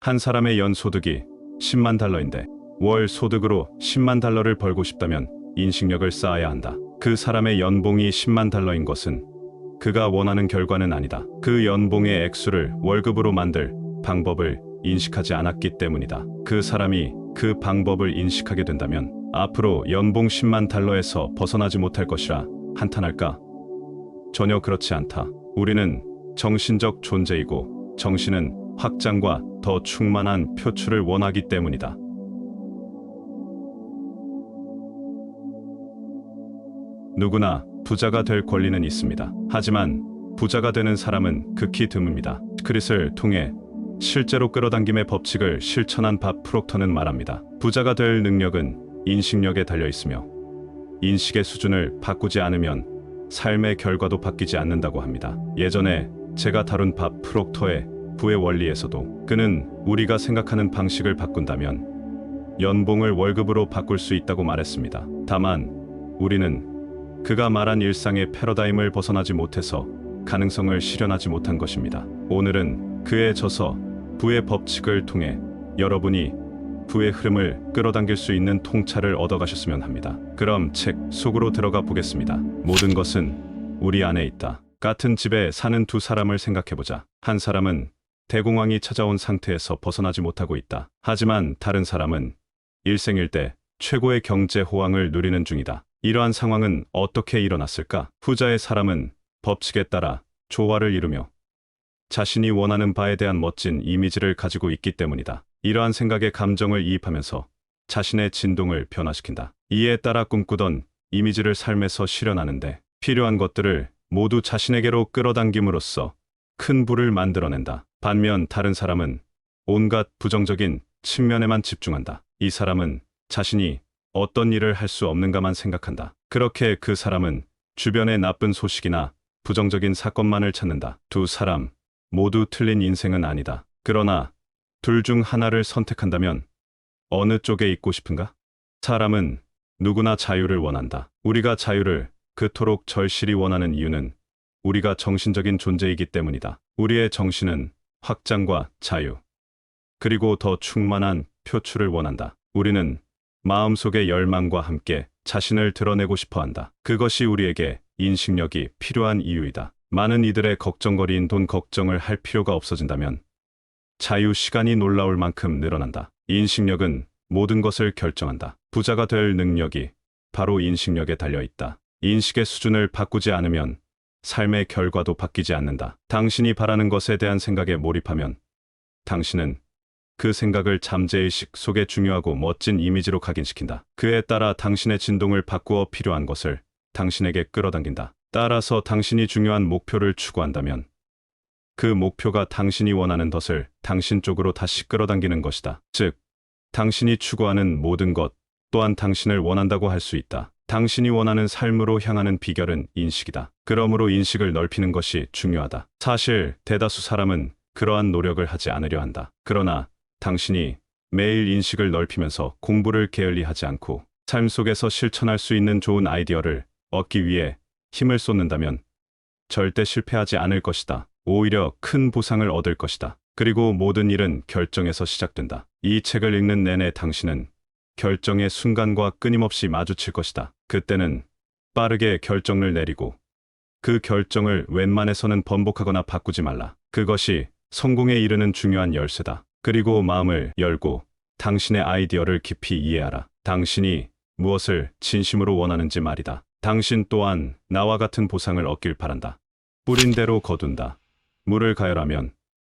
한 사람의 연 소득이 10만 달러인데 월 소득으로 10만 달러를 벌고 싶다면 인식력을 쌓아야 한다. 그 사람의 연봉이 10만 달러인 것은 그가 원하는 결과는 아니다. 그 연봉의 액수를 월급으로 만들 방법을 인식하지 않았기 때문이다. 그 사람이 그 방법을 인식하게 된다면 앞으로 연봉 10만 달러에서 벗어나지 못할 것이라 한탄할까? 전혀 그렇지 않다. 우리는 정신적 존재이고 정신은 확장과 더 충만한 표출을 원하기 때문이다. 누구나 부자가 될 권리는 있습니다. 하지만 부자가 되는 사람은 극히 드뭅니다. 크릿을 통해 실제로 끌어당김의 법칙을 실천한 밥 프록터는 말합니다. 부자가 될 능력은 인식력에 달려 있으며 인식의 수준을 바꾸지 않으면 삶의 결과도 바뀌지 않는다고 합니다. 예전에 제가 다룬 밥 프록터의 부의 원리에서도 그는 우리가 생각하는 방식을 바꾼다면 연봉을 월급으로 바꿀 수 있다고 말했습니다. 다만 우리는 그가 말한 일상의 패러다임을 벗어나지 못해서 가능성을 실현하지 못한 것입니다. 오늘은 그에 져서 부의 법칙을 통해 여러분이 부의 흐름을 끌어당길 수 있는 통찰을 얻어가셨으면 합니다. 그럼 책 속으로 들어가 보겠습니다. 모든 것은 우리 안에 있다. 같은 집에 사는 두 사람을 생각해보자. 한 사람은 대공황이 찾아온 상태에서 벗어나지 못하고 있다. 하지만 다른 사람은 일생일대 최고의 경제 호황을 누리는 중이다. 이러한 상황은 어떻게 일어났을까? 후자의 사람은 법칙에 따라 조화를 이루며 자신이 원하는 바에 대한 멋진 이미지를 가지고 있기 때문이다. 이러한 생각에 감정을 이입하면서 자신의 진동을 변화시킨다. 이에 따라 꿈꾸던 이미지를 삶에서 실현하는데 필요한 것들을 모두 자신에게로 끌어당김으로써 큰 부를 만들어낸다. 반면 다른 사람은 온갖 부정적인 측면에만 집중한다. 이 사람은 자신이 어떤 일을 할 수 없는가만 생각한다. 그렇게 그 사람은 주변의 나쁜 소식이나 부정적인 사건만을 찾는다. 두 사람 모두 틀린 인생은 아니다. 그러나 둘 중 하나를 선택한다면 어느 쪽에 있고 싶은가? 사람은 누구나 자유를 원한다. 우리가 자유를 그토록 절실히 원하는 이유는 우리가 정신적인 존재이기 때문이다. 우리의 정신은 확장과 자유, 그리고 더 충만한 표출을 원한다. 우리는 마음속의 열망과 함께 자신을 드러내고 싶어 한다. 그것이 우리에게 인식력이 필요한 이유이다. 많은 이들의 걱정거리인 돈 걱정을 할 필요가 없어진다면 자유 시간이 놀라울 만큼 늘어난다. 인식력은 모든 것을 결정한다. 부자가 될 능력이 바로 인식력에 달려 있다. 인식의 수준을 바꾸지 않으면 삶의 결과도 바뀌지 않는다. 당신이 바라는 것에 대한 생각에 몰입하면 당신은 그 생각을 잠재의식 속에 중요하고 멋진 이미지로 각인시킨다. 그에 따라 당신의 진동을 바꾸어 필요한 것을 당신에게 끌어당긴다. 따라서 당신이 중요한 목표를 추구한다면 그 목표가 당신이 원하는 것을 당신 쪽으로 다시 끌어당기는 것이다. 즉, 당신이 추구하는 모든 것 또한 당신을 원한다고 할 수 있다. 당신이 원하는 삶으로 향하는 비결은 인식이다. 그러므로 인식을 넓히는 것이 중요하다. 사실 대다수 사람은 그러한 노력을 하지 않으려 한다. 그러나 당신이 매일 인식을 넓히면서 공부를 게을리하지 않고 삶 속에서 실천할 수 있는 좋은 아이디어를 얻기 위해 힘을 쏟는다면 절대 실패하지 않을 것이다. 오히려 큰 보상을 얻을 것이다. 그리고 모든 일은 결정에서 시작된다. 이 책을 읽는 내내 당신은 결정의 순간과 끊임없이 마주칠 것이다. 그때는 빠르게 결정을 내리고 그 결정을 웬만해서는 번복하거나 바꾸지 말라. 그것이 성공에 이르는 중요한 열쇠다. 그리고 마음을 열고 당신의 아이디어를 깊이 이해하라. 당신이 무엇을 진심으로 원하는지 말이다. 당신 또한 나와 같은 보상을 얻길 바란다. 뿌린 대로 거둔다. 물을 가열하면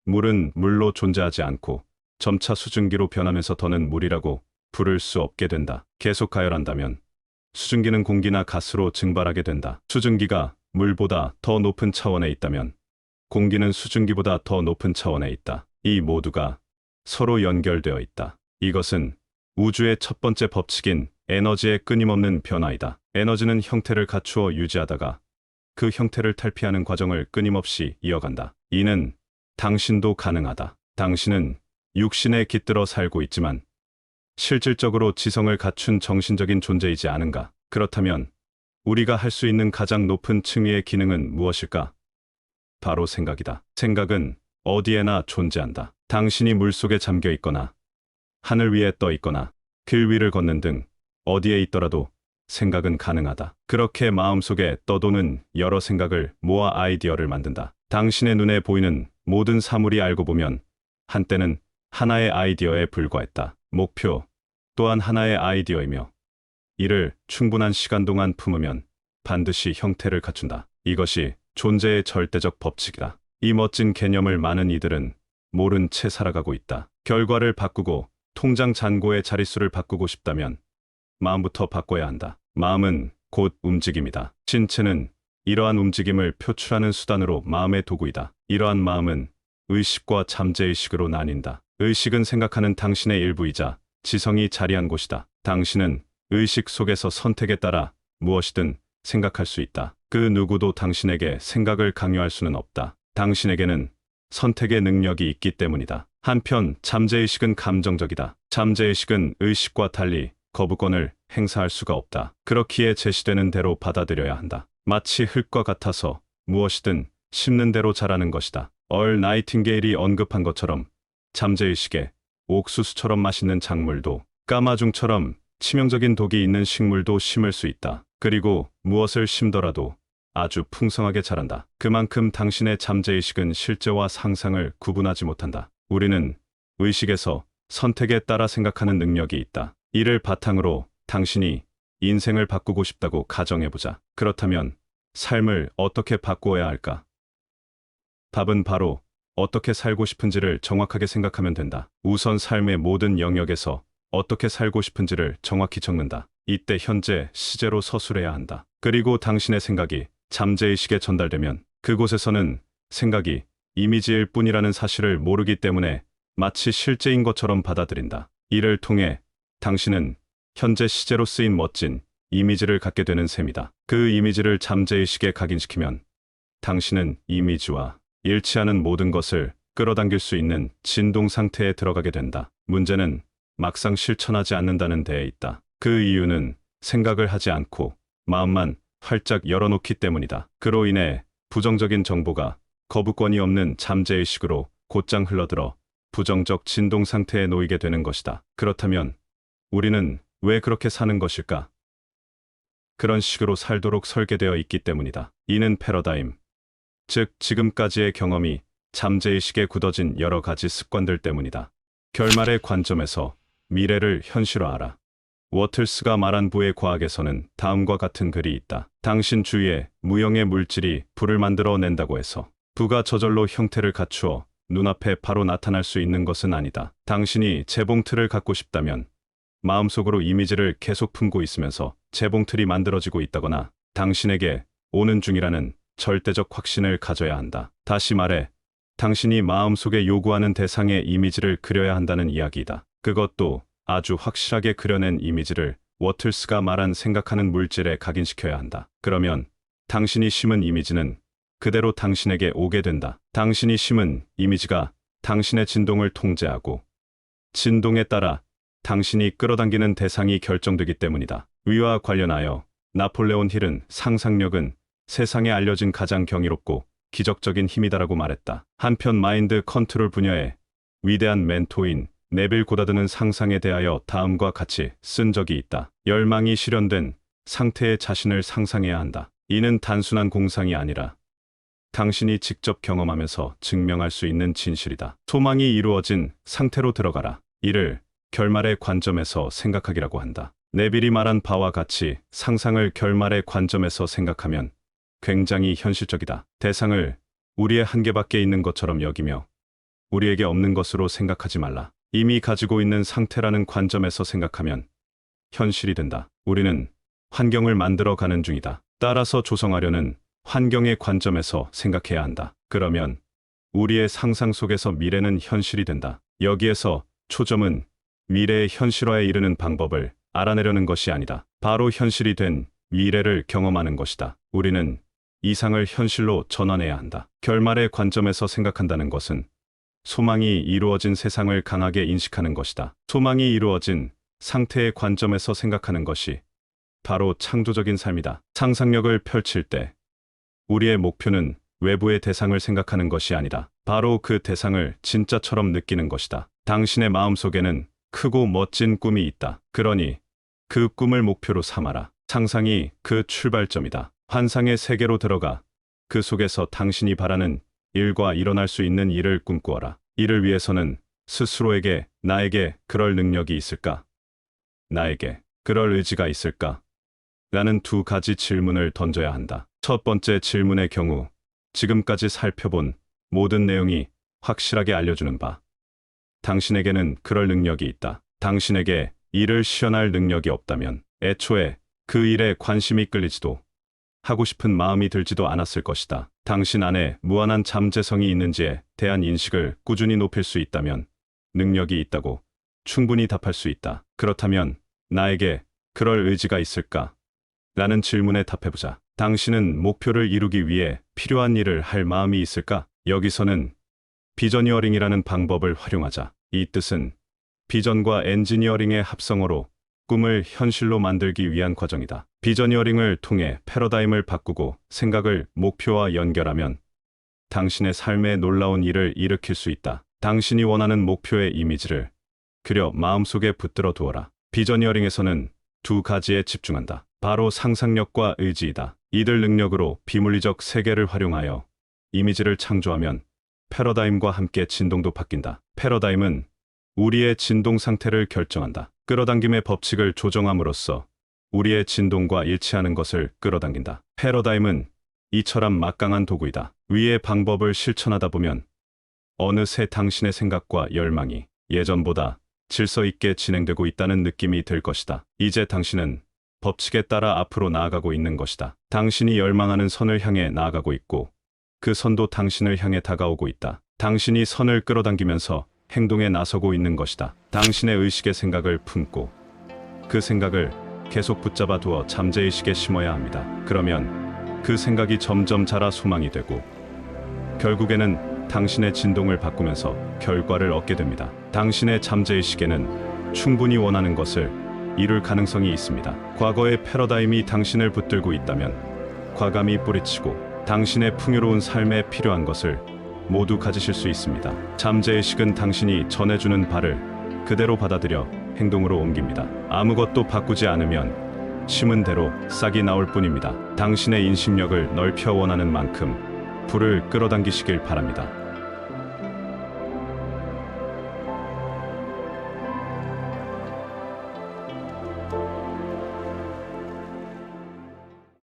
물은 물로 존재하지 않고 점차 수증기로 변하면서 더는 물이라고 부를 수 없게 된다. 계속 가열한다면 수증기는 공기나 가스로 증발하게 된다. 수증기가 물보다 더 높은 차원에 있다면 공기는 수증기보다 더 높은 차원에 있다. 이 모두가 서로 연결되어 있다. 이것은 우주의 첫 번째 법칙인 에너지의 끊임없는 변화이다. 에너지는 형태를 갖추어 유지하다가 그 형태를 탈피하는 과정을 끊임없이 이어간다. 이는 당신도 가능하다. 당신은 육신에 깃들어 살고 있지만 실질적으로 지성을 갖춘 정신적인 존재이지 않은가? 그렇다면 우리가 할 수 있는 가장 높은 층위의 기능은 무엇일까? 바로 생각이다. 생각은 어디에나 존재한다. 당신이 물속에 잠겨 있거나 하늘 위에 떠 있거나 길 위를 걷는 등 어디에 있더라도 생각은 가능하다. 그렇게 마음속에 떠도는 여러 생각을 모아 아이디어를 만든다. 당신의 눈에 보이는 모든 사물이 알고 보면 한때는 하나의 아이디어에 불과했다. 목표 또한 하나의 아이디어이며 이를 충분한 시간 동안 품으면 반드시 형태를 갖춘다. 이것이 존재의 절대적 법칙이다. 이 멋진 개념을 많은 이들은 모른 채 살아가고 있다. 결과를 바꾸고 통장 잔고의 자릿수를 바꾸고 싶다면 마음부터 바꿔야 한다. 마음은 곧 움직임이다. 신체는 이러한 움직임을 표출하는 수단으로 마음의 도구이다. 이러한 마음은 의식과 잠재의식으로 나뉜다. 의식은 생각하는 당신의 일부이자 지성이 자리한 곳이다. 당신은 의식 속에서 선택에 따라 무엇이든 생각할 수 있다. 그 누구도 당신에게 생각을 강요할 수는 없다. 당신에게는 선택의 능력이 있기 때문이다. 한편 잠재의식은 감정적이다. 잠재의식은 의식과 달리 거부권을 행사할 수가 없다. 그렇기에 제시되는 대로 받아들여야 한다. 마치 흙과 같아서 무엇이든 심는 대로 자라는 것이다. 나이팅게일이 언급한 것처럼 잠재의식에 옥수수처럼 맛있는 작물도 까마중처럼 치명적인 독이 있는 식물도 심을 수 있다. 그리고 무엇을 심더라도 아주 풍성하게 자란다. 그만큼 당신의 잠재의식은 실제와 상상을 구분하지 못한다. 우리는 의식에서 선택에 따라 생각하는 능력이 있다. 이를 바탕으로 당신이 인생을 바꾸고 싶다고 가정해보자. 그렇다면 삶을 어떻게 바꾸어야 할까? 답은 바로 어떻게 살고 싶은지를 정확하게 생각하면 된다. 우선 삶의 모든 영역에서 어떻게 살고 싶은지를 정확히 적는다. 이때 현재 시제로 서술해야 한다. 그리고 당신의 생각이 잠재의식에 전달되면 그곳에서는 생각이 이미지일 뿐이라는 사실을 모르기 때문에 마치 실제인 것처럼 받아들인다. 이를 통해 당신은 현재 시제로 쓰인 멋진 이미지를 갖게 되는 셈이다. 그 이미지를 잠재의식에 각인시키면 당신은 이미지와 일치하는 모든 것을 끌어당길 수 있는 진동 상태에 들어가게 된다. 문제는 막상 실천하지 않는다는 데에 있다. 그 이유는 생각을 하지 않고 마음만 활짝 열어놓기 때문이다. 그로 인해 부정적인 정보가 거부권이 없는 잠재의식으로 곧장 흘러들어 부정적 진동 상태에 놓이게 되는 것이다. 그렇다면 우리는 왜 그렇게 사는 것일까? 그런 식으로 살도록 설계되어 있기 때문이다. 이는 패러다임, 즉 지금까지의 경험이 잠재의식에 굳어진 여러 가지 습관들 때문이다. 결말의 관점에서 미래를 현실화하라. 워틀스가 말한 부의 과학에서는 다음과 같은 글이 있다. 당신 주위에 무형의 물질이 불을 만들어 낸다고 해서 부가 저절로 형태를 갖추어 눈앞에 바로 나타날 수 있는 것은 아니다. 당신이 재봉틀을 갖고 싶다면 마음속으로 이미지를 계속 품고 있으면서 재봉틀이 만들어지고 있다거나 당신에게 오는 중이라는 절대적 확신을 가져야 한다. 다시 말해, 당신이 마음속에 요구하는 대상의 이미지를 그려야 한다는 이야기이다. 그것도 아주 확실하게 그려낸 이미지를 워틀스가 말한 생각하는 물질에 각인시켜야 한다. 그러면 당신이 심은 이미지는 그대로 당신에게 오게 된다. 당신이 심은 이미지가 당신의 진동을 통제하고 진동에 따라 당신이 끌어당기는 대상이 결정되기 때문이다. 위와 관련하여 나폴레온 힐은 상상력은 세상에 알려진 가장 경이롭고 기적적인 힘이다라고 말했다. 한편 마인드 컨트롤 분야의 위대한 멘토인 네빌 고다드는 상상에 대하여 다음과 같이 쓴 적이 있다. 열망이 실현된 상태의 자신을 상상해야 한다. 이는 단순한 공상이 아니라 당신이 직접 경험하면서 증명할 수 있는 진실이다. 소망이 이루어진 상태로 들어가라. 이를 결말의 관점에서 생각하기라고 한다. 네빌이 말한 바와 같이 상상을 결말의 관점에서 생각하면 굉장히 현실적이다. 대상을 우리의 한계밖에 있는 것처럼 여기며 우리에게 없는 것으로 생각하지 말라. 이미 가지고 있는 상태라는 관점에서 생각하면 현실이 된다. 우리는 환경을 만들어 가는 중이다. 따라서 조성하려는 환경의 관점에서 생각해야 한다. 그러면 우리의 상상 속에서 미래는 현실이 된다. 여기에서 초점은 미래의 현실화에 이르는 방법을 알아내려는 것이 아니다. 바로 현실이 된 미래를 경험하는 것이다. 우리는 이상을 현실로 전환해야 한다. 결말의 관점에서 생각한다는 것은 소망이 이루어진 세상을 강하게 인식하는 것이다. 소망이 이루어진 상태의 관점에서 생각하는 것이 바로 창조적인 삶이다. 상상력을 펼칠 때 우리의 목표는 외부의 대상을 생각하는 것이 아니다. 바로 그 대상을 진짜처럼 느끼는 것이다. 당신의 마음속에는 크고 멋진 꿈이 있다. 그러니 그 꿈을 목표로 삼아라. 상상이 그 출발점이다. 환상의 세계로 들어가 그 속에서 당신이 바라는 일과 일어날 수 있는 일을 꿈꾸어라. 이를 위해서는 스스로에게 나에게 그럴 능력이 있을까? 나에게 그럴 의지가 있을까? 라는 두 가지 질문을 던져야 한다. 첫 번째 질문의 경우 지금까지 살펴본 모든 내용이 확실하게 알려주는 바. 당신에게는 그럴 능력이 있다. 당신에게 일을 시연할 능력이 없다면 애초에 그 일에 관심이 끌리지도 하고 싶은 마음이 들지도 않았을 것이다. 당신 안에 무한한 잠재성이 있는지에 대한 인식을 꾸준히 높일 수 있다면 능력이 있다고 충분히 답할 수 있다. 그렇다면 나에게 그럴 의지가 있을까? 라는 질문에 답해보자. 당신은 목표를 이루기 위해 필요한 일을 할 마음이 있을까? 여기서는 비저니어링이라는 방법을 활용하자. 이 뜻은 비전과 엔지니어링의 합성어로 꿈을 현실로 만들기 위한 과정이다. 비저니어링을 통해 패러다임을 바꾸고 생각을 목표와 연결하면 당신의 삶에 놀라운 일을 일으킬 수 있다. 당신이 원하는 목표의 이미지를 그려 마음속에 붙들어 두어라. 비저니어링에서는 두 가지에 집중한다. 바로 상상력과 의지이다. 이들 능력으로 비물리적 세계를 활용하여 이미지를 창조하면 패러다임과 함께 진동도 바뀐다. 패러다임은 우리의 진동 상태를 결정한다. 끌어당김의 법칙을 조정함으로써 우리의 진동과 일치하는 것을 끌어당긴다. 패러다임은 이처럼 막강한 도구이다. 위의 방법을 실천하다 보면 어느새 당신의 생각과 열망이 예전보다 질서 있게 진행되고 있다는 느낌이 들 것이다. 이제 당신은 법칙에 따라 앞으로 나아가고 있는 것이다. 당신이 열망하는 선을 향해 나아가고 있고 그 선도 당신을 향해 다가오고 있다. 당신이 선을 끌어당기면서 행동에 나서고 있는 것이다. 당신의 의식의 생각을 품고 그 생각을 계속 붙잡아 두어 잠재의식에 심어야 합니다. 그러면 그 생각이 점점 자라 소망이 되고 결국에는 당신의 진동을 바꾸면서 결과를 얻게 됩니다. 당신의 잠재의식에는 충분히 원하는 것을 이룰 가능성이 있습니다. 과거의 패러다임이 당신을 붙들고 있다면 과감히 뿌리치고 당신의 풍요로운 삶에 필요한 것을 모두 가지실 수 있습니다. 잠재의식은 당신이 전해주는 바를 그대로 받아들여 행동으로 옮깁니다. 아무것도 바꾸지 않으면 심은 대로 싹이 나올 뿐입니다. 당신의 인식력을 넓혀 원하는 만큼 불을 끌어당기시길 바랍니다.